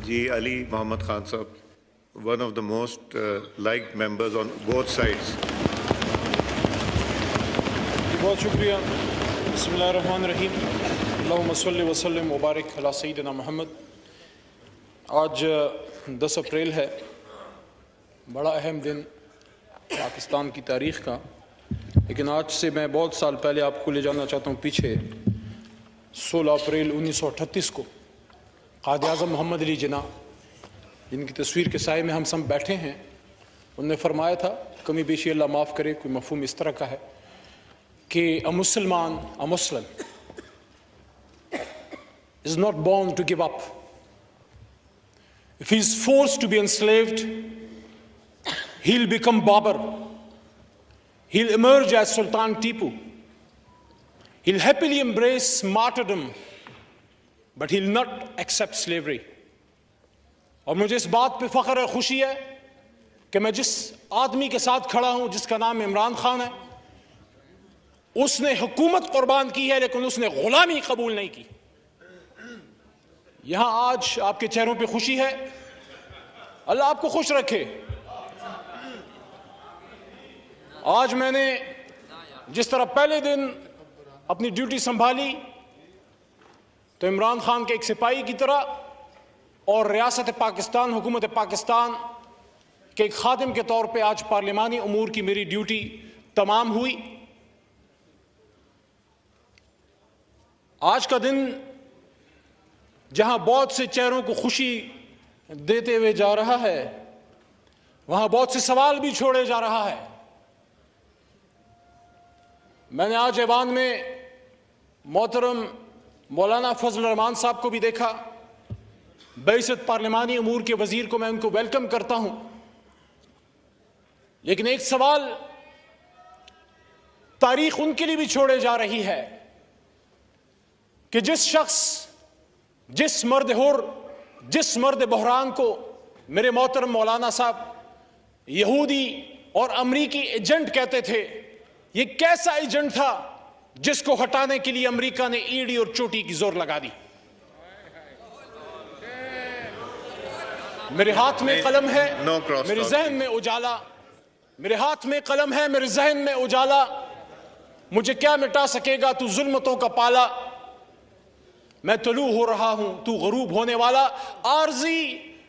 Ji Ali Muhammad Khan Sahab, one of the most liked members on both sides. बहुत शुक्रिया। बिस्मिल्लाहिर्रहमानिर्रहीम। अल्लाहुम्मा सल्लि व सल्लिम व बारिक अला सय्यिदिना मोहम्मद। आज 10 अप्रैल है, बड़ा अहम दिन पाकिस्तान की तारीख़ का। लेकिन आज से मैं बहुत साल पहले आपको ले जाना चाहता हूँ पीछे। 16 अप्रैल 1938 को क़ायद आज़म मोहम्मद अली जिन्ना, जिनकी तस्वीर के साए में हम सब बैठे हैं, उनने फरमाया था, कमी बेशी अल्लाह माफ़ करे, कोई मफ़हूम इस तरह का है कि a Muslim is not born to give up. If he is forced to be enslaved, he'll become Babur. He'll emerge as Sultan Tipu. He'll happily embrace martyrdom, but he'll not accept slavery. और मुझे इस बात पे फ़ख्र है, खुशी है कि मैं जिस आदमी के साथ खड़ा हूँ, जिसका नाम इमरान खान है, उसने हुकूमत कुर्बान की है, लेकिन उसने गुलामी कबूल नहीं की। यहां आज आपके चेहरों पे खुशी है, अल्लाह आपको खुश रखे। आज मैंने जिस तरह पहले दिन अपनी ड्यूटी संभाली, तो इमरान खान के एक सिपाही की तरह और रियासत पाकिस्तान, हुकूमत पाकिस्तान के एक खादिम के तौर पे आज पार्लिमानी उमूर की मेरी ड्यूटी तमाम हुई। आज का दिन जहां बहुत से चेहरों को खुशी देते हुए जा रहा है, वहां बहुत से सवाल भी छोड़े जा रहा है। मैंने आज ऐवान में मोहतरम मौलाना फजल रहमान साहब को भी देखा। बैसत पार्लिमानी उमूर के वजीर को मैं उनको वेलकम करता हूं, लेकिन एक सवाल तारीख उनके लिए भी छोड़े जा रही है कि जिस शख्स, जिस मर्द हुर, जिस मर्द बहरान को मेरे मोहतरम मौलाना साहब यहूदी और अमरीकी एजेंट कहते थे, ये कैसा एजेंट था जिसको हटाने के लिए अमरीका ने ईडी और चोटी की जोर लगा दी। मेरे हाथ में कलम है, मेरे जहन में उजाला, मेरे हाथ में कलम है, मेरे जहन में उजाला। मुझे क्या मिटा सकेगा तू जुल्मतों का पाला। मैं तलू हो रहा हूं, तू गरूब होने वाला। आर्जी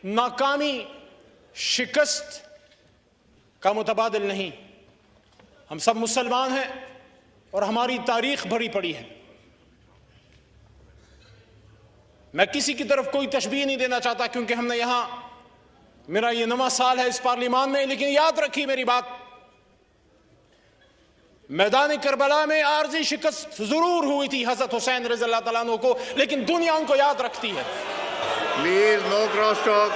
नाकामी शिकस्त का मुतबादिल नहीं। हम सब मुसलमान हैं और हमारी तारीख भरी पड़ी है। मैं किसी की तरफ कोई तशबीह नहीं देना चाहता, क्योंकि हमने यहां, मेरा ये 9वां साल है इस पार्लिमान में। लेकिन याद रखिए मेरी बात, मैदान करबला में आर्जी शिकस्त जरूर हुई थी हजरत हुसैन रज़ी अल्लाह तआला अन्हु को, लेकिन दुनिया उनको याद रखती है। Please no cross talk,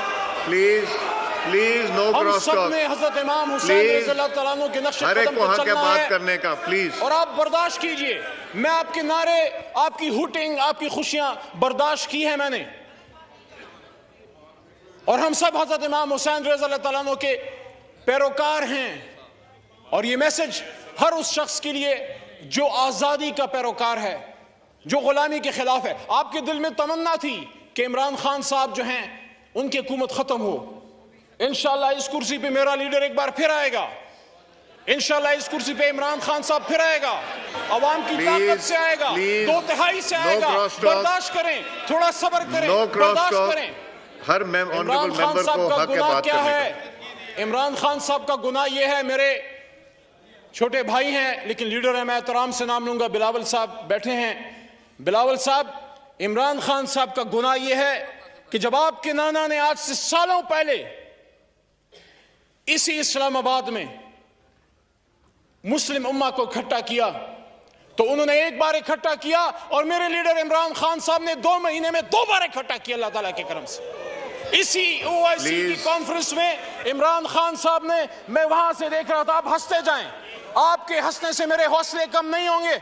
please no cross talk. हमने हजरत इमाम हुसैन रज़ी अल्लाह तआला अन्हु के नक्शे कदम पे चलना बात है करने का, प्लीज। और आप बर्दाश्त कीजिए। मैं आपके नारे, आपकी हुटिंग, आपकी खुशियां बर्दाश्त की है मैंने। और हम सब हजरत इमाम हुसैन रज़ी अल्लाह तआला अन्हु के पैरोकार हैं। और ये मैसेज हर उस शख्स के लिए जो आज़ादी का पैरोकार है, जो गुलामी के खिलाफ है। आपके दिल में तमन्ना थी कि इमरान खान साहब जो हैं उनकी हुकूमत खत्म हो। इंशाअल्लाह इस कुर्सी पे मेरा लीडर एक बार फिर आएगा। इंशाअल्लाह इस कुर्सी पे इमरान खान साहब फिर आएगा। अवाम की ताकत से आएगा, 2/3 से आएगा। बर्दाश्त करें, थोड़ा सब्र करें, बर्दाश्त करें। हर ऑनरेबल मेंबर को हक है बात करने का। इमरान खान साहब का गुनाह यह है, मेरे छोटे भाई हैं लेकिन लीडर है, मैं एहतराम से नाम लूंगा, बिलावल साहब बैठे हैं। बिलावल साहब, इमरान खान साहब का गुनाह यह है कि जब आपके नाना ने आज से सालों पहले इसी इस्लामाबाद में मुस्लिम उम्मा को इकट्ठा किया, तो उन्होंने एक बार इकट्ठा किया और मेरे लीडर इमरान खान साहब ने 2 महीने में 2 बार इकट्ठा किया अल्लाह ताला के करम से। इसी ओआईसी की कॉन्फ्रेंस में इमरान खान साहब ने, मैं वहां से देख रहा था, आप हंसते जाएं, आपके हंसने से मेरे हौसले कम नहीं होंगे।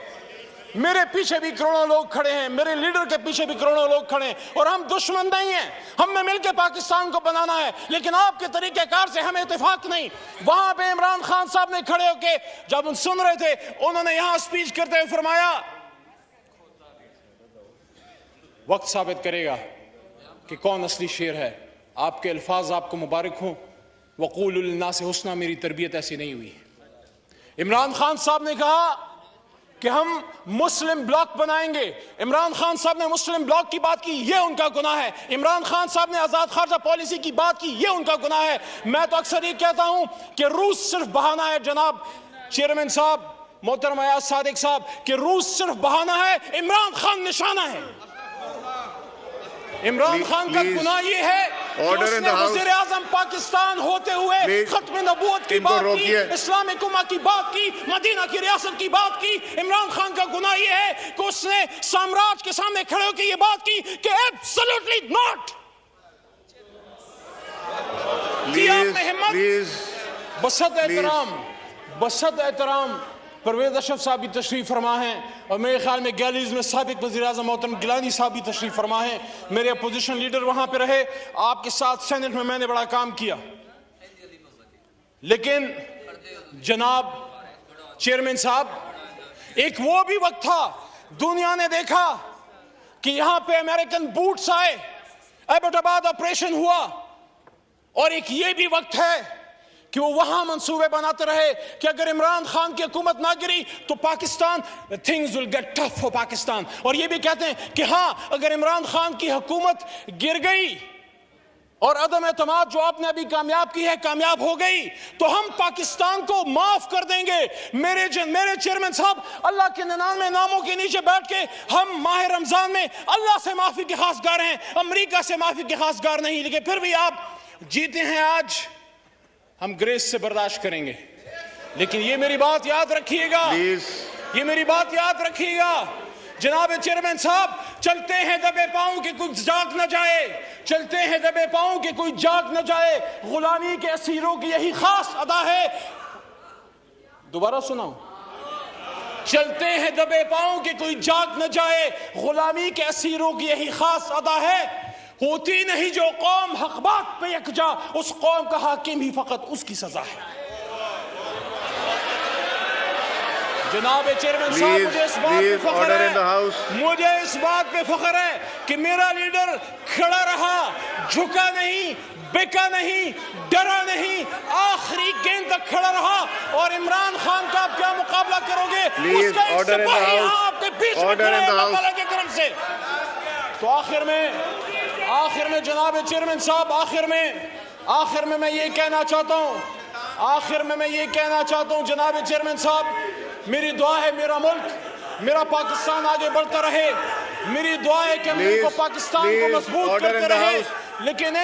मेरे पीछे भी करोड़ों लोग खड़े हैं, मेरे लीडर के पीछे भी करोड़ों लोग खड़े हैं, और हम दुश्मन नहीं हैं। हमने मिलकर पाकिस्तान को बनाना है, लेकिन आपके तरीकेकार से हमें इत्तेफाक नहीं। वहां पे इमरान खान साहब ने खड़े होके जब उन सुन रहे थे, उन्होंने यहां स्पीच करते हुए फरमाया, वक्त साबित करेगा कि कौन असली शेर है। आपके अल्फाज आपको मुबारक हो। वक़ूलु लिन्नासि हुस्ना, मेरी तरबियत ऐसी नहीं हुई। इमरान खान साहब ने कहा कि हम मुस्लिम ब्लॉक बनाएंगे। इमरान खान साहब ने मुस्लिम ब्लॉक की बात की, ये उनका गुनाह है। इमरान खान साहब ने आजाद खारजा पॉलिसी की बात की, ये उनका गुनाह है। मैं तो अक्सर ये कहता हूं कि रूस सिर्फ बहाना है। जनाब चेयरमैन साहब, मोहतरम अयाज सादिक साहब, कि रूस सिर्फ बहाना है, इमरान खान निशाना है। इमरान खान का गुनाह ये है कि उसने वज़ीर आज़म पाकिस्तान होते हुए खत्म नबूवत की बात की, इस्लामिक उम्मा की बात की, मदीना की रियासत की बात की। इमरान खान का गुनाह ये है कि उसने साम्राज्य के सामने खड़े होकर ये बात की कि एब्सोल्युटली नॉट। आपने हिम्मत, बसत एहतराम परवेज अशरफ साहब भी तशरीफ फरमा हैं, और मेरे ख्याल में गैलरीज में साबिक वज़ीर आज़म मोहतरम गिलानी साहब भी तशरीफ फरमा हैं। मेरे अपोजिशन लीडर वहां पे रहे, आपके साथ सेनेट में मैंने बड़ा काम किया। लेकिन जनाब चेयरमैन साहब, एक वो भी वक्त था, दुनिया ने देखा कि यहां पे अमेरिकन बूट्स आए, एबटाबाद ऑपरेशन हुआ, और एक ये भी वक्त है कि वो वहां मंसूबे बनाते रहे कि अगर इमरान खान की हुकूमत ना गिरी तो Pakistan, things will get tough for Pakistan. और ये भी कहते हैं कि हाँ, अगर इमरान खान की हुकूमत गिर गई और अदम एतमाद जो आपने अभी कामयाब की है कामयाब हो गई, तो हम पाकिस्तान को माफ कर देंगे। मेरे चेयरमैन साहब, अल्लाह के 99 नामों के नीचे बैठ के हम माह रमजान में अल्लाह से माफी के खासगार हैं, अमरीका से माफी के खासगार नहीं। लेकिन फिर भी आप जीते हैं आज, हम ग्रेस से बर्दाश्त करेंगे। लेकिन ये मेरी बात याद रखिएगा, ये मेरी बात याद रखिएगा जनाब चेयरमैन साहब, चलते हैं दबे पांव के कुछ जाग न जाए, चलते हैं दबे पांव के कोई जाग न जाए, गुलामी के असीरों की यही खास अदा है। दोबारा सुनाओ, चलते हैं दबे पांव के कोई जाग न जाए, गुलामी के असीरों की यही खास अदा है। होती नहीं जो कौम हक बात पे यकजा, उस कौम का हाकिम ही फकत उसकी सजा है। जनाब चेयरमैन साहब, मुझे इस बात पे फख्र है, मुझे इस बात पे फख्र है कि मेरा लीडर खड़ा रहा, झुका नहीं, बिका नहीं, डरा नहीं, आखिरी गेंद तक खड़ा रहा। और इमरान खान का आप क्या मुकाबला करोगे, उसका एक सिपाही आपके बीच में खड़ा है अल्लाह के करम से। तो आखिर में जनाब चेयरमैन साहब, आखिर में मैं ये कहना चाहता हूं, जनाब चेयरमैन साहब, मेरी दुआ है मेरा मुल्क, मेरा पाकिस्तान आगे बढ़ता रहे। मेरी दुआ है कि मुल्क को, पाकिस्तान को मजबूत करते रहे। लेकिन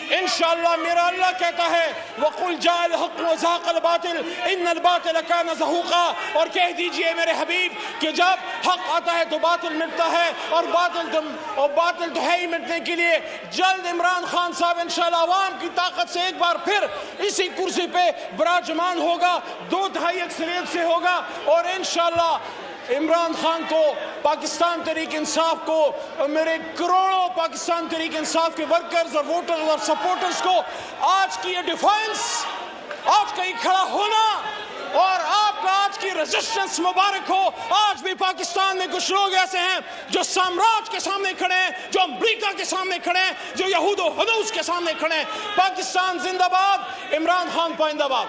इंशाअल्लाह मेरा अल्लाह कहता है, वक़ुल जाअल हक़ व ज़ाक़ल बातिल इन्नल बातिल कान ज़हूक़ा। और कह दीजिए मेरे हबीब कि जब हक आता है तो बातिल मिटता है, और बातिल तो है ही मिटने के लिए। जल्द इमरान खान साहब इंशाअल्लाह अवाम की ताकत से एक बार फिर इसी कुर्सी पे विराजमान होगा, 2/3 अक्सरियत से होगा। और इंशाअल्लाह इमरान खान को, पाकिस्तान तहरीक इंसाफ को, मेरे करोड़ों पाकिस्तान तहरीक इंसाफ के वर्कर्स और वोटर्स और सपोर्टर्स को आज की ये डिफेंस, आज का ये खड़ा होना और आपका आज की रेजिस्टेंस मुबारक हो। आज भी पाकिस्तान में कुछ लोग ऐसे हैं जो साम्राज्य के सामने खड़े हैं, जो अमेरिका के सामने खड़े हैं, जो यहूद और हदूस के सामने खड़े हैं। पाकिस्तान जिंदाबाद, इमरान खान पाइंदाबाद।